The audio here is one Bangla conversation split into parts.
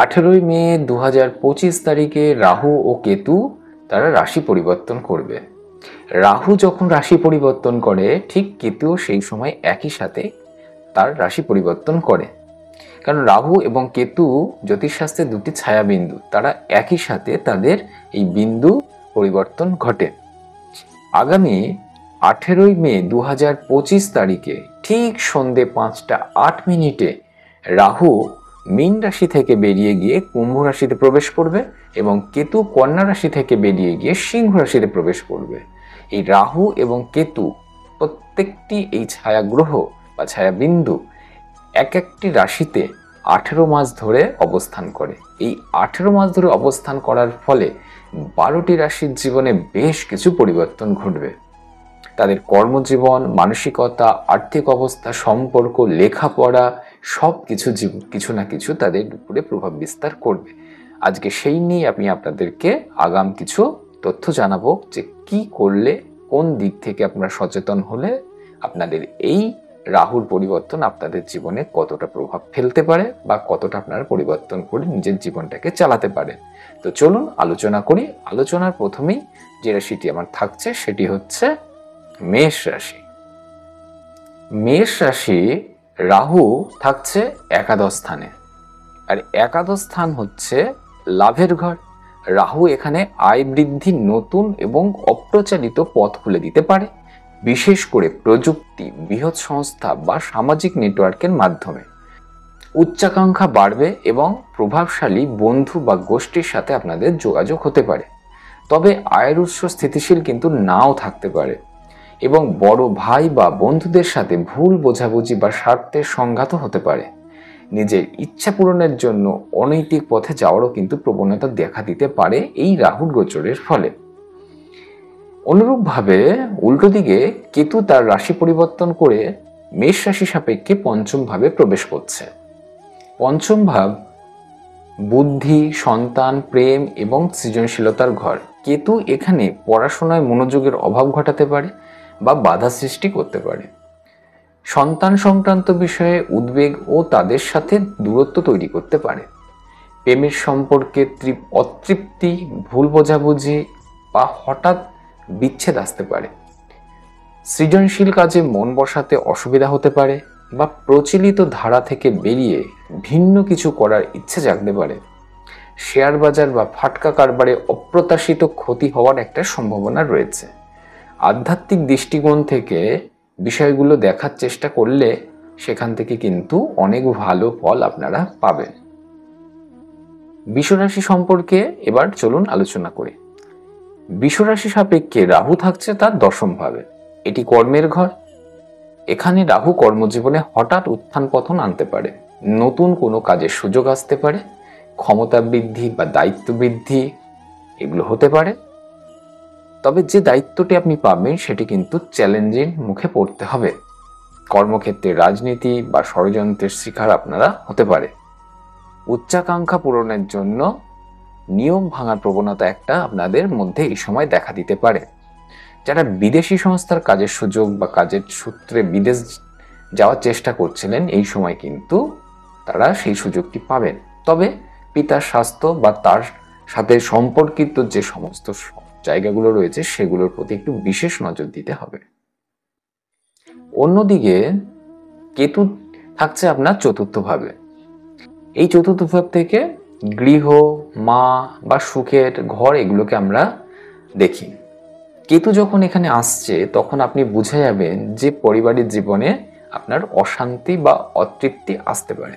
18 মে 2025 তারিখে রাহু ও কেতু তারা রাশি পরিবর্তন করবে। রাহু যখন রাশি পরিবর্তন করে ঠিক কেতুও সেই সময় একই সাথে তার রাশি পরিবর্তন করে। কারণ রাহু এবং কেতু জ্যোতিষশাস্ত্রে দুটি ছায়াবিন্দু, তারা একই সাথে তাদের এই বিন্দু পরিবর্তন ঘটে। আগামী 18 মে 2025 তারিখে ঠিক সন্ধে 5টা 8 মিনিটে রাহু মীন রাশি থেকে বেরিয়ে গিয়ে কুম্ভ রাশিতে প্রবেশ করবে এবং কেতু কন্যা রাশি থেকে বেরিয়ে গিয়ে সিংহ রাশিতে প্রবেশ করবে। এই রাহু এবং কেতু প্রত্যেকটি এই ছায়াগ্রহ বা ছায়াবিন্দু এক একটি রাশিতে 18 মাস ধরে অবস্থান করে। এই 18 মাস ধরে অবস্থান করার ফলে 12টি রাশির জীবনে বেশ কিছু পরিবর্তন ঘটবে। তাদের কর্মজীবন, মানসিকতা, আর্থিক অবস্থা, সম্পর্ক, লেখাপড়া সব কিছু না কিছু তাদের উপরে প্রভাব বিস্তার করবে। আজকে সেই নিয়ে আমি আপনাদেরকে আগাম কিছু তথ্য জানাবো যে কি করলে, কোন দিক থেকে আপনারা সচেতন হলে আপনাদের এই রাহুর পরিবর্তন আপনাদের জীবনে কতটা প্রভাব ফেলতে পারে বা কতটা আপনারা পরিবর্তন করে নিজের জীবনটাকে চালাতে পারে। তো চলুন আলোচনা করি। আলোচনার প্রথমেই যে রাশিটি আমার থাকছে সেটি হচ্ছে মেষ রাশি। মেষ রাশি রাহু থাকছে একাদশ স্থানে, আর একাদশ স্থান হচ্ছে লাভের ঘর। রাহু এখানে আয় বৃদ্ধি, নতুন এবং অপ্রচারিত পথ খুলে দিতে পারে, বিশেষ করে প্রযুক্তি, বৃহৎ সংস্থা বা সামাজিক নেটওয়ার্কের মাধ্যমে। উচ্চাকাঙ্ক্ষা বাড়বে এবং প্রভাবশালী বন্ধু বা গোষ্ঠীর সাথে আপনাদের যোগাযোগ হতে পারে। তবে আয়ের উৎস স্থিতিশীল কিন্তু নাও থাকতে পারে এবং বড় ভাই বা বন্ধুদের সাথে ভুল বোঝাবুঝি বা স্বার্থের সংঘাতও হতে পারে। নিজের ইচ্ছা পূরণের জন্য অনৈতিক পথে যাওয়ারও কিন্তু প্রবণতা দেখা দিতে পারে এই রাহুর গোচরের ফলে। অনুরূপভাবে উল্টো দিকে কেতু তার রাশি পরিবর্তন করে মেষ রাশি সাপেক্ষে পঞ্চম ভাবে প্রবেশ করছে। পঞ্চম ভাব বুদ্ধি, সন্তান, প্রেম এবং সৃজনশীলতার ঘর। কেতু এখানে পড়াশোনায় মনোযোগের অভাব ঘটাতে পারে বা বাধা সৃষ্টি করতে পারে। সন্তান সংক্রান্ত বিষয়ে উদ্বেগ ও তাদের সাথে দূরত্ব তৈরি করতে পারে। প্রেমের সম্পর্কে অতৃপ্তি, ভুল বোঝাবুঝি বা হঠাৎ বিচ্ছেদ আসতে পারে। সৃজনশীল কাজে মন বসাতে অসুবিধা হতে পারে বা প্রচলিত ধারা থেকে বেরিয়ে ভিন্ন কিছু করার ইচ্ছে জাগতে পারে। শেয়ার বাজার বা ফাটকা কারবারে অপ্রত্যাশিত ক্ষতি হওয়ার একটা সম্ভাবনা রয়েছে। আধ্যাত্মিক দৃষ্টিকোণ থেকে বিষয়গুলো দেখার চেষ্টা করলে সেখান থেকে কিন্তু অনেক ভালো ফল আপনারা পাবেন। বৃষ রাশি সম্পর্কে এবার চলুন আলোচনা করি। বৃষ রাশি সাপেক্ষে রাহু থাকছে তার দশম ভাবে। এটি কর্মের ঘর। এখানে রাহু কর্মজীবনে হঠাৎ উত্থান পতন আনতে পারে, নতুন কোনো কাজের সুযোগ আসতে পারে, ক্ষমতা বৃদ্ধি বা দায়িত্ব বৃদ্ধি এগুলো হতে পারে। তবে যে দায়িত্বটি আপনি পাবেন সেটি কিন্তু চ্যালেঞ্জের মুখে পড়তে হবে। কর্মক্ষেত্রে রাজনীতি বা ষড়যন্ত্রের শিকার আপনারা হতে পারে। উচ্চাকাঙ্ক্ষা পূরণের জন্য নিয়ম ভাঙার প্রবণতা একটা আপনাদের মধ্যে এই সময় দেখা দিতে পারে। যারা বিদেশি সংস্থার কাজের সুযোগ বা কাজের সূত্রে বিদেশ যাওয়ার চেষ্টা করছিলেন, এই সময় কিন্তু তারা সেই সুযোগটি পাবেন। তবে পিতার স্বাস্থ্য বা তার সাথে সম্পর্কিত যে সমস্ত জায়গাগুলো রয়েছে সেগুলোর প্রতি একটু বিশেষ নজর দিতে হবে। অন্যদিকে কেতু থাকছে আপনার চতুর্থ ভাবে। এই চতুর্থ ভাব থেকে গৃহ, মা বা সুখের ঘর এগুলোকে আমরা দেখি। কেতু যখন এখানে আসছে তখন আপনি বুঝে যাবেন যে পারিবারিক জীবনে আপনার অশান্তি বা অতৃপ্তি আসতে পারে।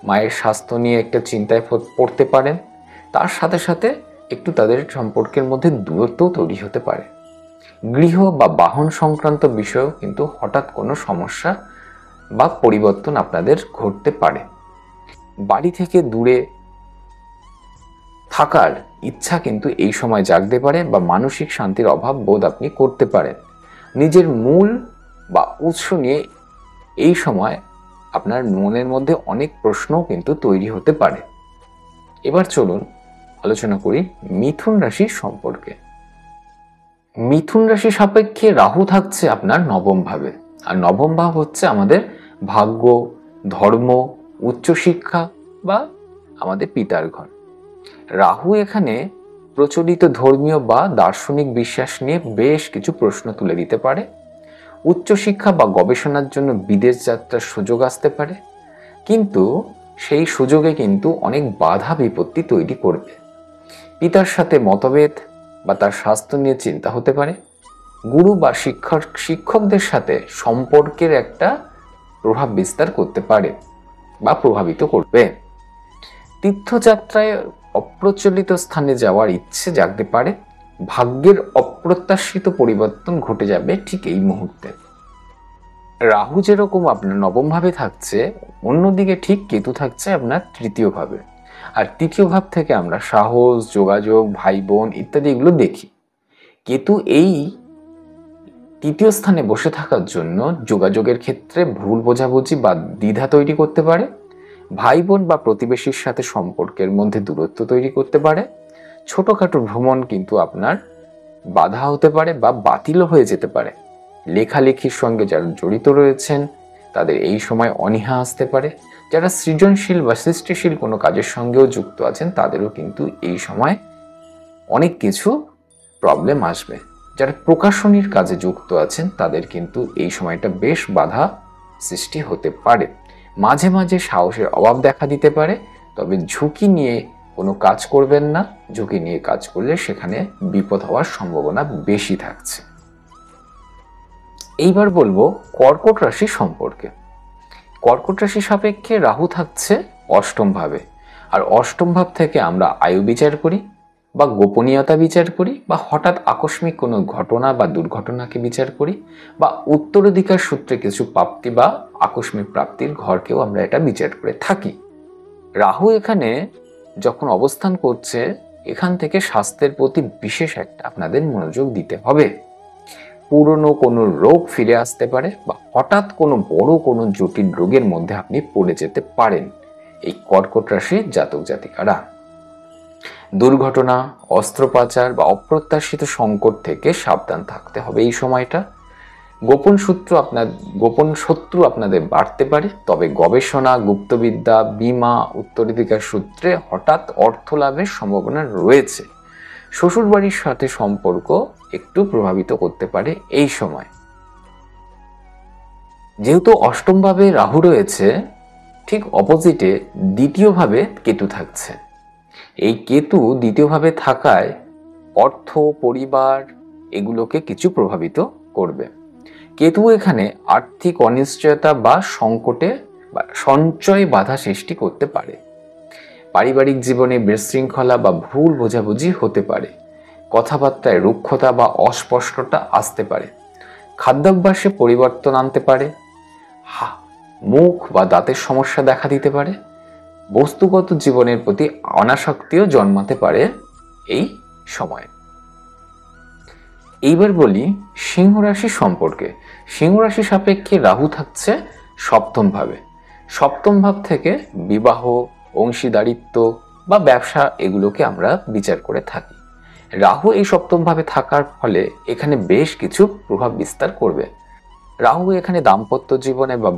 মায়ের স্বাস্থ্য নিয়ে একটা চিন্তায় পড়তে পারেন। তার সাথে সাথে একটু তাদের সম্পর্কের মধ্যে দূরত্ব তৈরি হতে পারে। গৃহ বা বাহন সংক্রান্ত বিষয়েও কিন্তু হঠাৎ কোনো সমস্যা বা পরিবর্তন আপনাদের ঘটতে পারে। বাড়ি থেকে দূরে থাকার ইচ্ছা কিন্তু এই সময় জাগতে পারে বা মানসিক শান্তির অভাব বোধ আপনি করতে পারেন। নিজের মূল বা উৎস নিয়ে এই সময় আপনার মনের মধ্যে অনেক প্রশ্নও কিন্তু তৈরি হতে পারে। এবার চলুন আলোচনা করি মিথুন রাশি সম্পর্কে। মিথুন রাশি সাপেক্ষে রাহু থাকছে আপনার নবম ভাবে, আর নবম ভাব হচ্ছে আমাদের ভাগ্য, ধর্ম, উচ্চশিক্ষা বা আমাদের পিতার ঘর। রাহু এখানে প্রচলিত ধর্মীয় বা দার্শনিক বিশ্বাস নিয়ে বেশ কিছু প্রশ্ন তুলে দিতে পারে। উচ্চশিক্ষা বা গবেষণার জন্য বিদেশ যাত্রার সুযোগ আসতে পারে, কিন্তু সেই সুযোগে কিন্তু অনেক বাধা বিপত্তি তৈরি করবে। পিতার সাথে মতভেদ বা তার স্বাস্থ্য নিয়ে চিন্তা হতে পারে। গুরু বা শিক্ষকদের সাথে সম্পর্কের একটা প্রভাব বিস্তার করতে পারে বা প্রভাবিত করবে। তীর্থযাত্রায় অপ্রচলিত স্থানে যাওয়ার ইচ্ছে জাগতে পারে। ভাগ্যের অপ্রত্যাশিত পরিবর্তন ঘটে যাবে ঠিক এই মুহূর্তে। রাহু যেরকম আপনার নবম ভাবে থাকছে, অন্যদিকে ঠিক কেতু থাকছে আপনার তৃতীয় ভাবে। আর তৃতীয় ভাব থেকে আমরা সাহস, যোগাযোগ, ভাই বোন ইত্যাদি এগুলো দেখি। কেতু এই তৃতীয় স্থানে বসে থাকার জন্য যোগাযোগের ক্ষেত্রে ভুল বোঝাবুঝি বা দ্বিধা তৈরি করতে পারে। ভাই বোন বা প্রতিবেশীর সাথে সম্পর্কের মধ্যে দূরত্ব তৈরি করতে পারে। ছোটখাটো ভ্রমণ কিন্তু আপনার বাধা হতে পারে বা বাতিলও হয়ে যেতে পারে। লেখালেখির সঙ্গে যারা জড়িত রয়েছেন তাদের এই সময় অনীহা আসতে পারে। যারা সৃজনশীল বা সৃষ্টিশীল কোনো কাজের সঙ্গেও যুক্ত আছেন তাদেরও কিন্তু এই সময় অনেক কিছু প্রবলেম আসবে। যারা প্রকাশনীর কাজে যুক্ত আছেন তাদের কিন্তু এই সময়টা বেশ বাধা সৃষ্টি হতে পারে। মাঝে মাঝে সাহসের অভাব দেখা দিতে পারে, তবে ঝুঁকি নিয়ে কোনো কাজ করবেন না। ঝুঁকি নিয়ে কাজ করলে সেখানে বিপদ হওয়ার সম্ভাবনা বেশি থাকছে। এইবার বলবো কর্কট রাশি সম্পর্কে। কর্কট রাশি সাপেক্ষে রাহু থাকছে অষ্টম ভাবে। আর অষ্টম ভাব থেকে আমরা আয়ু বিচার করি বা গোপনীয়তা বিচার করি বা হঠাৎ আকস্মিক কোনো ঘটনা বা দুর্ঘটনাকে বিচার করি বা উত্তরাধিকার সূত্রে কিছু প্রাপ্তি বা আকস্মিক প্রাপ্তির ঘরকেও আমরা এটা বিচার করে থাকি। রাহু এখানে যখন অবস্থান করছে, এখান থেকে স্বাস্থ্যের প্রতি বিশেষ একটা আপনাদের মনোযোগ দিতে হবে। পুরনো কোনো রোগ ফিরে আসতে পারে বা হঠাৎ কোনো বড় কোনো জটিল রোগের মধ্যে আপনি পড়ে যেতে পারেন এই কর্কট রাশির জাতক জাতিকারা। দুর্ঘটনা, অস্ত্রোপচার বা অপ্রত্যাশিত সংকট থেকে সাবধান থাকতে হবে এই সময়টা। গোপন শত্রু আপনাদের বাড়তে পারে, তবে গবেষণা, গুপ্তবিদ্যা, বীমা, উত্তরাধিকার সূত্রে হঠাৎ অর্থ লাভের সম্ভাবনা রয়েছে। শ্বশুরবাড়ির সাথে সম্পর্ক একটু প্রভাবিত করতে পারে এই সময়। যেহেতু অষ্টম ভাবে রাহু রয়েছে, ঠিক অপোজিটে দ্বিতীয় ভাবে কেতু থাকছে। এই কেতু দ্বিতীয় ভাবে থাকায় অর্থ, পরিবার এগুলোকে কিছু প্রভাবিত করবে। কেতু এখানে আর্থিক অনিশ্চয়তা বা সংকটে বা সঞ্চয় বাধা সৃষ্টি করতে পারে। পারিবারিক জীবনে বিশৃঙ্খলা বা ভুল বোঝাবুঝি হতে পারে। কথাবার্তায় রুক্ষতা বা অস্পষ্টতা আসতে পারে। খাদ্যাভ্যাসে পরিবর্তন আনতে পারে। মুখ বা দাঁতের সমস্যা দেখা দিতে পারে। বস্তুগত জীবনের প্রতি অনাসক্তিও জন্মাতে পারে এই সময়। এইবার বলি সিংহ রাশি সম্পর্কে। সিংহ রাশি সাপেক্ষে রাহু থাকছে সপ্তম ভাবে। সপ্তম ভাব থেকে বিবাহ, অংশীদারিত্ব বা ব্যবসা এগুলোকে আমরা বিচার করে থাকি। রাহু এই সপ্তম ভাবে থাকার ফলে এখানে বেশ কিছু প্রভাব বিস্তার করবে। রাহু এখানে দাম্পত্য জীবনে বা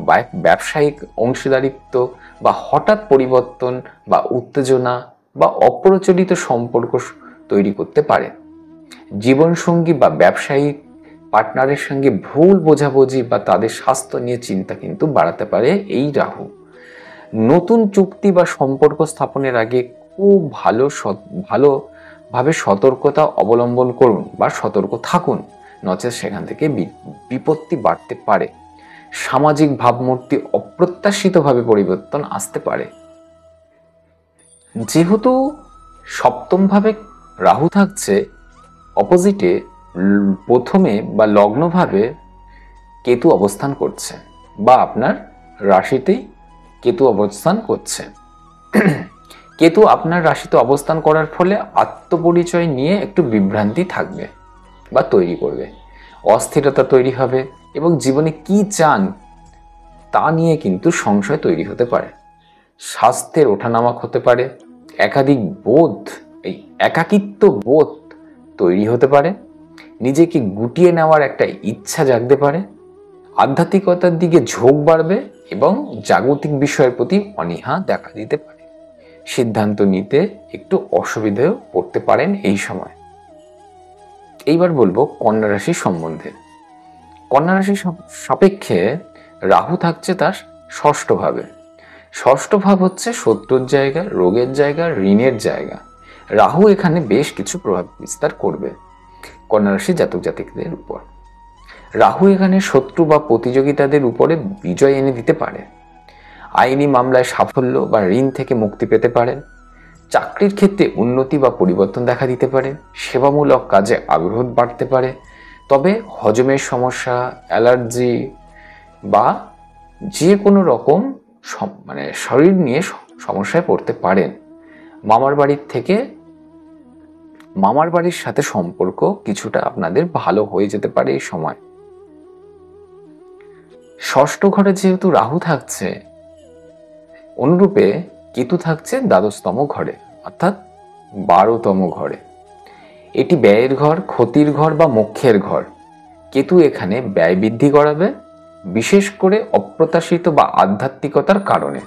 ব্যবসায়িক অংশীদারিত্ব বা হঠাৎ পরিবর্তন বা উত্তেজনা বা অপ্রচলিত সম্পর্ক তৈরি করতে পারে। জীবনসঙ্গী বা ব্যবসায়িক পার্টনারের সঙ্গে ভুল বোঝাবুঝি বা তাদের স্বাস্থ্য নিয়ে চিন্তা কিন্তু বাড়াতে পারে এই রাহু। নতুন চুক্তি বা সম্পর্ক স্থাপনের আগে খুব ভালোভাবে সতর্কতা অবলম্বন করুন বা সতর্ক থাকুন, নচেত সেখান থেকে বিপত্তি বাড়তে পারে। সামাজিক ভাবমূর্তি অপ্রত্যাশিতভাবে পরিবর্তন আসতে পারে। যেহেতু সপ্তম ভাবে রাহু থাকছে, অপোজিটে প্রথমে বা লগ্নভাবে কেতু অবস্থান করছে বা আপনার রাশিতেই কেতু অবস্থান করছে। কেতু আপনার রাশিতে অবস্থান করার ফলে আত্মপরিচয় নিয়ে একটু বিভ্রান্তি থাকবে বা তৈরি করবে। অস্থিরতা তৈরি হবে এবং জীবনে কি চান তা নিয়ে কিন্তু সংশয় তৈরি হতে পারে। স্বাস্থ্যের ওঠানামা হতে পারে। একাকিত্ব বোধ তৈরি হতে পারে। নিজেকে গুটিয়ে নেওয়ার একটা ইচ্ছা জাগতে পারে। আধ্যাত্মিকতার দিকে ঝোঁক বাড়বে এবং জাগতিক বিষয়ের প্রতি অনীহা দেখা দিতে পারে। সিদ্ধান্ত নিতে একটু অসুবিধায় পড়তে পারেন এই সময়। এইবার বলবো কন্যা রাশি সম্বন্ধে। কন্যা রাশি সাপেক্ষে রাহু থাকছে তার ষষ্ঠ ভাবে। ষষ্ঠ ভাব হচ্ছে শত্রুর জায়গা, রোগের জায়গা, ঋণের জায়গা। রাহু এখানে বেশ কিছু প্রভাব বিস্তার করবে কন্যা রাশি জাতক জাতিকদের উপর। রাহু এখানে শত্রু বা প্রতিযোগিতাদের উপরে বিজয় এনে দিতে পারে। আইনি মামলায় সাফল্য বা ঋণ থেকে মুক্তি পেতে পারেন। চাকরির ক্ষেত্রে উন্নতি বা পরিবর্তন দেখা দিতে পারে। সেবামূলক কাজে আগ্রহ বাড়তে পারে। তবে হজমের সমস্যা, অ্যালার্জি বা যে কোনো রকম শরীর নিয়ে সমস্যায় পড়তে পারেন। মামার বাড়ির সাথে সম্পর্ক কিছুটা আপনাদের ভালো হয়ে যেতে পারে এই সময়। ষষ্ঠ ঘরে যেহেতু রাহু থাকছে, অনুরূপে কেতু থাকছে দ্বাদশতম ঘরে, অর্থাৎ 12তম ঘরে। এটি ব্যয়ের ঘর, ক্ষতির ঘর বা মোক্ষের ঘর। কেতু এখানে ব্যয় বৃদ্ধি করাবে, বিশেষ করে অপ্রত্যাশিত বা আধ্যাত্মিকতার কারণে।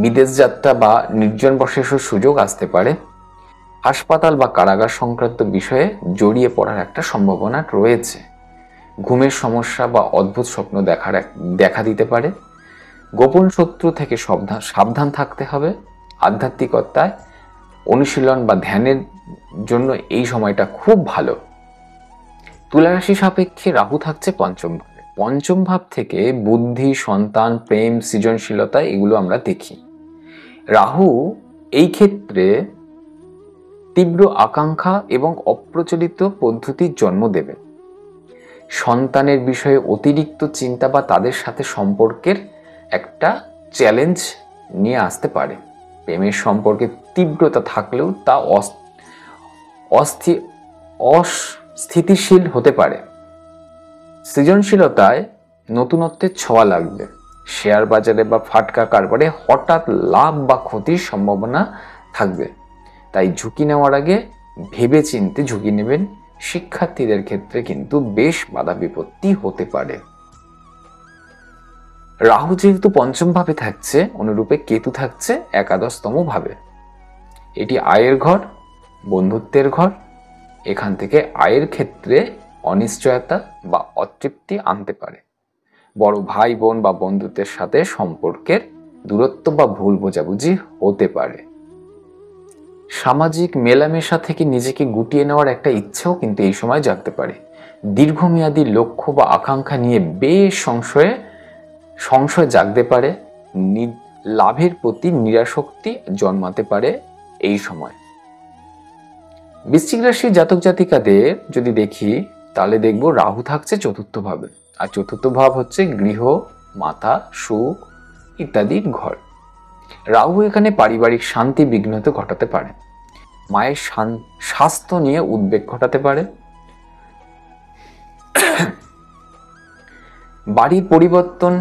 বিদেশ যাত্রা বা নির্জন বসের সুযোগ আসতে পারে। হাসপাতাল বা কারাগার সংক্রান্ত বিষয়ে জড়িয়ে পড়ার একটা সম্ভাবনা রয়েছে। ঘুমের সমস্যা বা অদ্ভুত স্বপ্ন দেখা দিতে পারে। গোপন শত্রু থেকে সাবধান থাকতে হবে। আধ্যাত্মিকতায় অনুশীলন বা ধ্যানের জন্য এই সময়টা খুব ভালো। তুলা রাশি সাপেক্ষে রাহু থাকছে পঞ্চম ভাবে। পঞ্চম ভাব থেকে বুদ্ধি, সন্তান, প্রেম, সৃজনশীলতা এগুলো আমরা দেখি। রাহু এই ক্ষেত্রে তীব্র আকাঙ্ক্ষা এবং অপ্রচলিত পদ্ধতির জন্ম দেবে। সন্তানের বিষয়ে অতিরিক্ত চিন্তা বা তাদের সাথে সম্পর্কের একটা চ্যালেঞ্জ নিয়ে আসতে পারে। প্রেমের সম্পর্কে তীব্রতা থাকলেও তা অস্থিতিশীল হতে পারে। সৃজনশীলতায় নতুনত্বের ছোঁয়া লাগবে। শেয়ার বাজারে বা ফাটকা কারবারে হঠাৎ লাভ বা ক্ষতির সম্ভাবনা থাকবে, তাই ঝুঁকি নেওয়ার আগে ভেবে চিন্তে ঝুঁকি নেবেন। শিক্ষার্থীদের ক্ষেত্রে কিন্তু বেশ বাধা বিপত্তি হতে পারে। রাহু যেহেতু পঞ্চম ভাবে থাকছে, অনুরূপে কেতু থাকছে একাদশতম ভাবে। এটি আয়ের ঘর, বন্ধুত্বের ঘর। এখান থেকে আয়ের ক্ষেত্রে অনিশ্চয়তা বা অতৃপ্তি আনতে পারে। বড় ভাই বোন বা বন্ধুত্বের সাথে সম্পর্কের দূরত্ব বা ভুল বোঝাবুঝি হতে পারে। সামাজিক মেলামেশা থেকে নিজেকে গুটিয়ে নেওয়ার একটা ইচ্ছেও কিন্তু এই সময় জাগতে পারে। দীর্ঘমেয়াদী লক্ষ্য বা আকাঙ্ক্ষা নিয়ে বেশ সংশয় জাগতে পারে। লাভের প্রতি নিরাসক্তি জন্মাতে পারে এই সময়। বৃশ্চিক রাশির জাতক জাতিকাদের যদি দেখি, তাহলে দেখব রাহু থাকছে চতুর্থ ভাবে। আর চতুর্থ ভাব হচ্ছে গৃহ, মাতা, সুখ ইত্যাদির ঘর। রাহু এখানে পারিবারিক শান্তি বিঘ্নিত ঘটাতে পারে। মায়ের স্বাস্থ্য নিয়ে উদ্বেগ ঘটাতে পারে। বাড়ির পরিবর্তন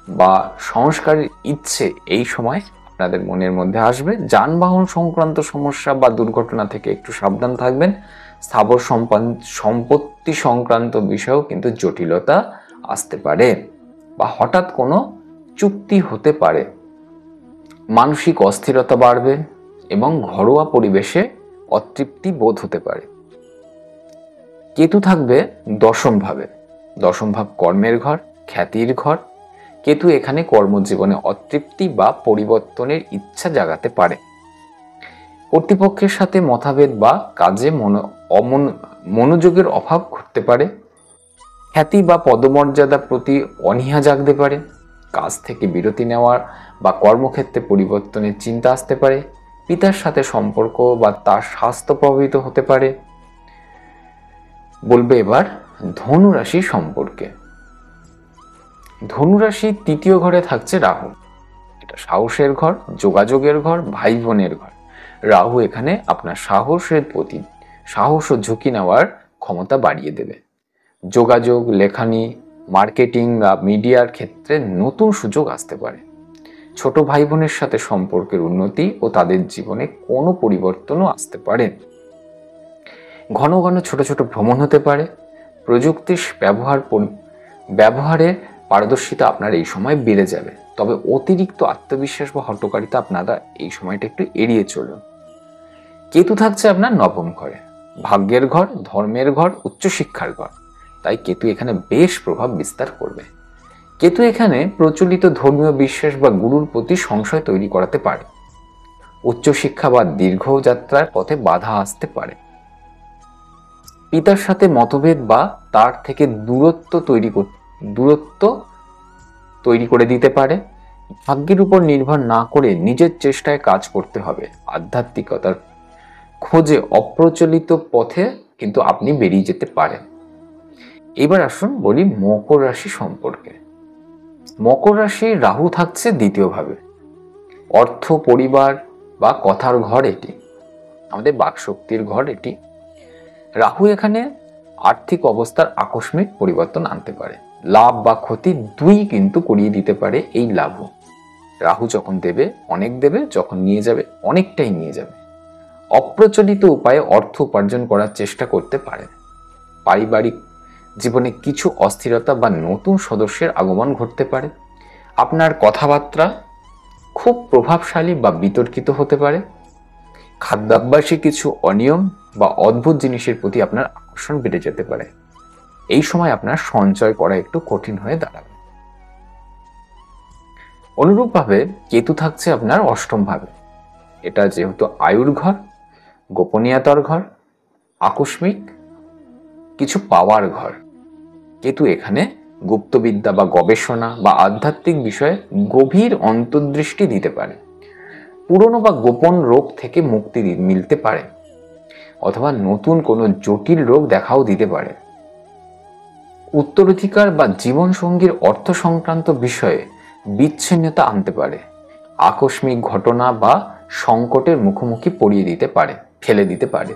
বা সংস্কারের ইচ্ছে এই সময় আপনাদের মনের মধ্যে আসবে। যানবাহন সংক্রান্ত সমস্যা বা দুর্ঘটনা থেকে একটু সাবধান থাকবেন। স্থাবর সম্পত্তি সংক্রান্ত বিষয়েও কিন্তু জটিলতা আসতে পারে বা হঠাৎ কোনো চুক্তি হতে পারে। মানসিক অস্থিরতা বাড়বে এবং ঘরোয়া পরিবেশে অতৃপ্তি বোধ হতে পারে। কেতু থাকবে দশম ভাবে। দশম ভাব কর্মের ঘর, খ্যাতির ঘর। কেতু এখানে কর্মজীবনে অতৃপ্তি বা পরিবর্তনের ইচ্ছা জাগাতে পারে। কর্তৃপক্ষের সাথে মতভেদ বা কাজে মনোযোগের অভাব ঘটতে পারে। খ্যাতি বা পদমর্যাদার প্রতি অনীহা জাগতে পারে। কাজ থেকে বিরতি নেওয়ার বা কর্মক্ষেত্রে পরিবর্তনের চিন্তা আসতে পারে। পিতার সাথে সম্পর্ক বা তার স্বাস্থ্য প্রভাবিত হতে পারে। বলবে এবার ধনু রাশি সম্পর্কে। ধনু রাশির তৃতীয় ঘরে থাকছে রাহু। এটা সাহসের ঘর, যোগাযোগের ঘর, ভাই বোনের ঘর। রাহু এখানে আপনার সাহস ও ঝুঁকি নেওয়ার ক্ষমতা বাড়িয়ে দেবে। যোগাযোগ, লেখানি, মার্কেটিং বা মিডিয়ার ক্ষেত্রে নতুন সুযোগ আসতে পারে। ছোট ভাই বোনের সাথে সম্পর্কের উন্নতি ও তাদের জীবনে কোনো পরিবর্তনও আসতে পারে। ঘন ঘন ছোট ছোট ভ্রমণ হতে পারে। প্রযুক্তির ব্যবহারে পারদর্শিতা আপনার এই সময় বেড়ে যাবে। তবে অতিরিক্ত আত্মবিশ্বাস বা হঠকারিতা আপনারা এই সময়টা একটু এড়িয়ে চলুন। কেতু থাকছে আপনার নবম ঘরে, ভাগ্যের ঘর, ধর্মের ঘর, উচ্চশিক্ষার ঘর। তাই কেতু এখানে বেশ প্রভাব বিস্তার করবে। কেতু এখানে প্রচলিত ধর্মীয় বিশ্বাস বা গুরুর প্রতি সংশয় তৈরি করাতে পারে। উচ্চশিক্ষা বা দীর্ঘ যাত্রার পথে বাধা আসতে পারে। পিতার সাথে মতভেদ বা তার থেকে দূরত্ব তৈরি করে দিতে পারে। ভাগ্যের উপর নির্ভর না করে নিজের চেষ্টায় কাজ করতে হবে। আধ্যাত্মিকতার খোঁজে অপ্রচলিত পথে কিন্তু আপনি বেরিয়ে যেতে পারেন। এবার আসুন বলি মকর রাশি সম্পর্কে। মকর রাশি রাহু থাকছে দ্বিতীয় ভাবে, অর্থ, পরিবার বা কথার ঘর। এটি আমাদের বাকশক্তির ঘর। এটি রাহু এখানে আর্থিক অবস্থার আকস্মিক পরিবর্তন আনতে পারে। লাভ বা ক্ষতি দুই কিন্তু করিয়ে দিতে পারে এই লাভ। রাহু যখন দেবে অনেক দেবে, যখন নিয়ে যাবে অনেকটাই নিয়ে যাবে। অপ্রচলিত উপায়ে অর্থ উপার্জন করার চেষ্টা করতে পারেন। পারিবারিক জীবনে কিছু অস্থিরতা বা নতুন সদস্যের আগমন ঘটতে পারে। আপনার কথাবার্তা খুব প্রভাবশালী বা বিতর্কিত হতে পারে। খাদ্যাভ্যাসে কিছু অনিয়ম বা অদ্ভুত জিনিসের প্রতি আপনার আকর্ষণ বেড়ে যেতে পারে। এই সময় আপনার সঞ্চয় করা একটু কঠিন হয়ে দাঁড়াবে। অনুরূপভাবে কেতু থাকছে আপনার অষ্টম ভাবে। এটা যেহেতু আয়ুর ঘর, গোপনীয়তার ঘর, আকস্মিক কিছু পাওয়ার ঘর। কেতু এখানে গুপ্তবিদ্যা বা গবেষণা বা আধ্যাত্মিক বিষয়ে গভীর অন্তর্দৃষ্টি দিতে পারে। পুরনো বা গোপন রোগ থেকে মুক্তি মিলতে পারে, অথবা নতুন কোনো জটিল রোগ দেখাও দিতে পারে। উত্তরাধিকার বা জীবনসঙ্গীর অর্থ সংক্রান্ত বিষয়ে বিচ্ছিন্নতা আনতে পারে। আকস্মিক ঘটনা বা সংকটের মুখোমুখি ফেলে দিতে পারে।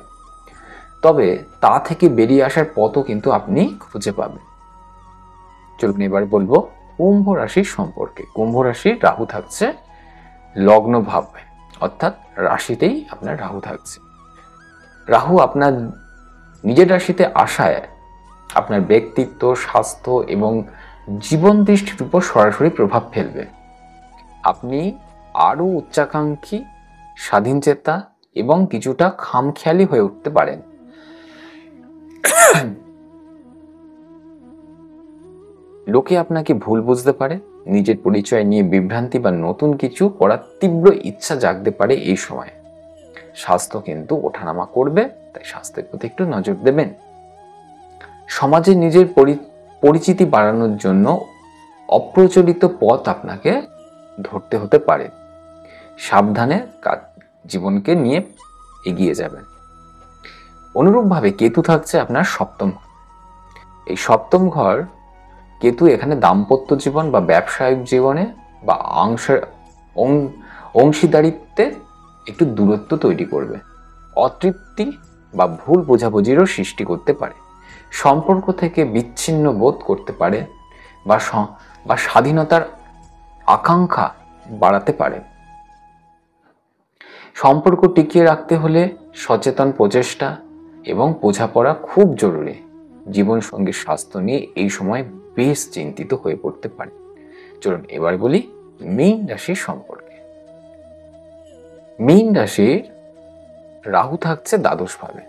তবে তা থেকে বেরিয়ে আসার পথও কিন্তু আপনি খুঁজে পাবেন। চলুন এবার বলবো কুম্ভ রাশির সম্পর্কে। কুম্ভ রাশির রাহু থাকছে লগ্ন ভাবে, অর্থাৎ রাশিতেই আপনার রাহু থাকছে। রাহু আপনার নিজের রাশিতে আসায় আপনার ব্যক্তিত্ব, স্বাস্থ্য এবং জীবন দৃষ্টির উপর সরাসরি প্রভাব ফেলবে। আপনি আরো উচ্চাকাঙ্ক্ষী, স্বাধীনচেতা এবং কিছুটা খামখেয়ালি হয়ে উঠতে পারেন। লোকে আপনাকে ভুল বুঝতে পারে। নিজের পরিচয় নিয়ে বিভ্রান্তি বা নতুন কিছু করার তীব্র ইচ্ছা জাগতে পারে এই সময়। স্বাস্থ্য কিন্তু ওঠানামা করবে, তাই স্বাস্থ্যের প্রতি একটু নজর দেবেন। সমাজে নিজের পরিচিতি বাড়ানোর জন্য অপ্রচলিত পথ আপনাকে ধরতে হতে পারে। সাবধানে জীবনকে নিয়ে এগিয়ে যাবেন। অনুরূপভাবে কেতু থাকছে আপনার সপ্তম। এই সপ্তম ঘর কেতু এখানে দাম্পত্য জীবন বা ব্যবসায়িক জীবনে বা অংশীদারিত্বে একটু দূরত্ব তৈরি করবে। অতৃপ্তি বা ভুল বোঝাবুঝিরও সৃষ্টি করতে পারে। সম্পর্ক থেকে বিচ্ছিন্ন বোধ করতে পারে বা স্বাধীনতার আকাঙ্ক্ষা বাড়াতে পারে। সম্পর্ক টিকিয়ে রাখতে হলে সচেতন প্রচেষ্টা এবং বোঝাপড়া খুব জরুরি। জীবনসঙ্গীর স্বাস্থ্য নিয়ে এই সময় বেশ চিন্তিত হয়ে পড়তে পারে। চলুন এবার বলি মীন রাশির সম্পর্কে। মীন রাশির রাহু থাকছে দ্বাদশ ভাবে।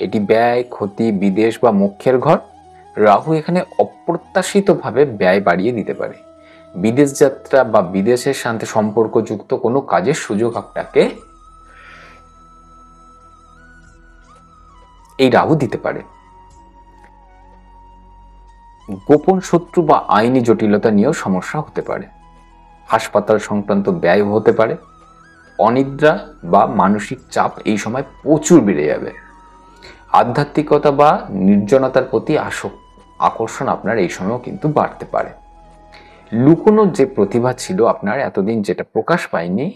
এটি ব্যয়, ক্ষতি, বিদেশ বা মোক্ষের ঘর। রাহু এখানে অপ্রত্যাশিতভাবে ব্যয় বাড়িয়ে দিতে পারে। বিদেশ যাত্রা বা বিদেশের সাথে সম্পর্কযুক্ত কোনো কাজের সুযোগ আপনাকে এই রাহু দিতে পারে। গোপন শত্রু বা আইনি জটিলতা নিয়েও সমস্যা হতে পারে। হাসপাতাল সংক্রান্ত ব্যয় হতে পারে। অনিদ্রা বা মানসিক চাপ এই সময় প্রচুর বেড়ে যাবে। আধ্যাত্মিকতা বা নির্জনতার প্রতি আকর্ষণ আপনার এই সময়ও কিন্তু বাড়তে পারে। লুকোনো যে প্রতিভা ছিল আপনার এতদিন, যেটা প্রকাশ পায়নি,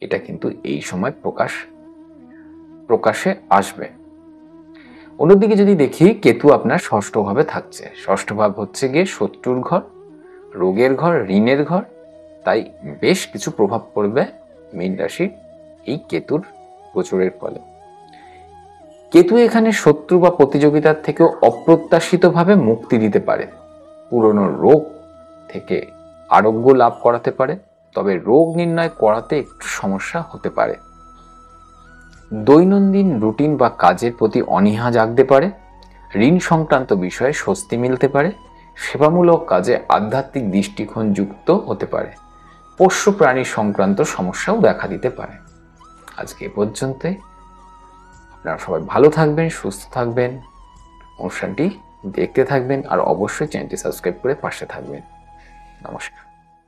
এটা কিন্তু এই সময় প্রকাশে আসবে। অন্যদিকে যদি দেখি কেতু আপনার ষষ্ঠ ভাবে থাকছে। ষষ্ঠ ভাব হচ্ছে গিয়ে শত্রুর ঘর, রোগের ঘর, ঋণের ঘর। তাই বেশ কিছু প্রভাব পড়বে মীন রাশির এই কেতুর গোচরের ফলে। কেতু এখানে শত্রু বা প্রতিযোগিতার থেকেও অপ্রত্যাশিতভাবে মুক্তি দিতে পারে। পুরনো রোগ থেকে আরোগ্য লাভ করাতে পারে, তবে রোগ নির্ণয় করাতে একটু সমস্যা হতে পারে। দৈনন্দিন রুটিন বা কাজের প্রতি অনীহা জাগতে পারে, ঋণ সংক্রান্ত বিষয়ে স্বস্তি মিলতে পারে, সেবামূলক কাজে আধ্যাত্মিক দৃষ্টিকোণ যুক্ত হতে পারে, পোষ্য প্রাণী সংক্রান্ত সমস্যাও দেখা দিতে পারে। আজকে এ পর্যন্তই। আপনারা সবাই ভালো থাকবেন, সুস্থ থাকবেন, অনুষ্ঠানটি দেখতে থাকবেন আর অবশ্যই চ্যানেলটি সাবস্ক্রাইব করে পাশে থাকবেন। নমস্কার।